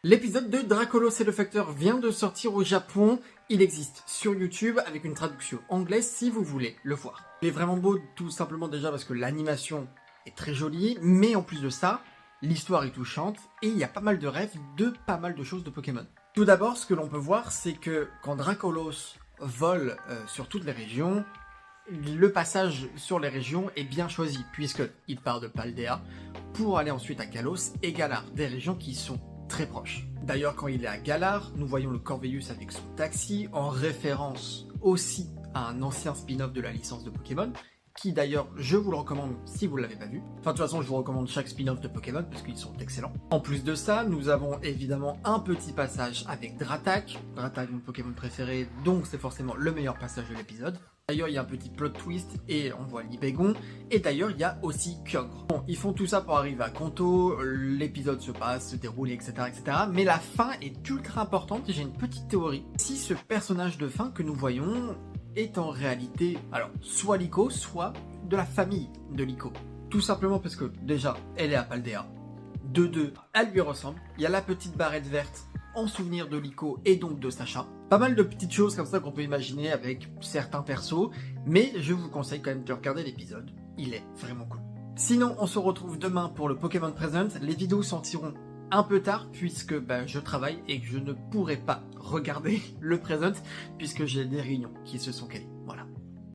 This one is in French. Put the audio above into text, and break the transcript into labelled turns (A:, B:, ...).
A: L'épisode de Dracolos et le Facteur vient de sortir au Japon. Il existe sur YouTube avec une traduction anglaise si vous voulez le voir. Il est vraiment beau tout simplement déjà parce que l'animation est très jolie, mais en plus de ça, l'histoire est touchante et il y a pas mal de rêves de pas mal de choses de Pokémon. Tout d'abord, ce que l'on peut voir, c'est que quand Dracolos vole sur toutes les régions, le passage sur les régions est bien choisi puisqu'il part de Paldea pour aller ensuite à Kalos et Galar, des régions qui sont très proche. D'ailleurs, quand il est à Galar, nous voyons le Corvus avec son taxi, en référence aussi à un ancien spin-off de la licence de Pokémon, qui d'ailleurs, je vous le recommande si vous ne l'avez pas vu. Enfin, de toute façon, je vous recommande chaque spin-off de Pokémon, parce qu'ils sont excellents. En plus de ça, nous avons évidemment un petit passage avec Dratak. Dratak, mon Pokémon préféré, donc c'est forcément le meilleur passage de l'épisode. D'ailleurs, il y a un petit plot twist et on voit Libégon. Et d'ailleurs, il y a aussi Kyogre. Bon, ils font tout ça pour arriver à Kanto, l'épisode se passe, se déroule, etc., etc. Mais la fin est ultra importante et j'ai une petite théorie. Si ce personnage de fin que nous voyons est en réalité, alors, soit Liko, soit de la famille de Liko. Tout simplement parce que, déjà, elle est à Paldea. De deux, elle lui ressemble. Il y a la petite barrette verte en souvenir de Liko et donc de Sacha. Pas mal de petites choses comme ça qu'on peut imaginer avec certains persos, mais je vous conseille quand même de regarder l'épisode, il est vraiment cool. Sinon, on se retrouve demain pour le Pokémon Present. Les vidéos sortiront un peu tard puisque je travaille et que je ne pourrai pas regarder le Present puisque j'ai des réunions qui se sont calées.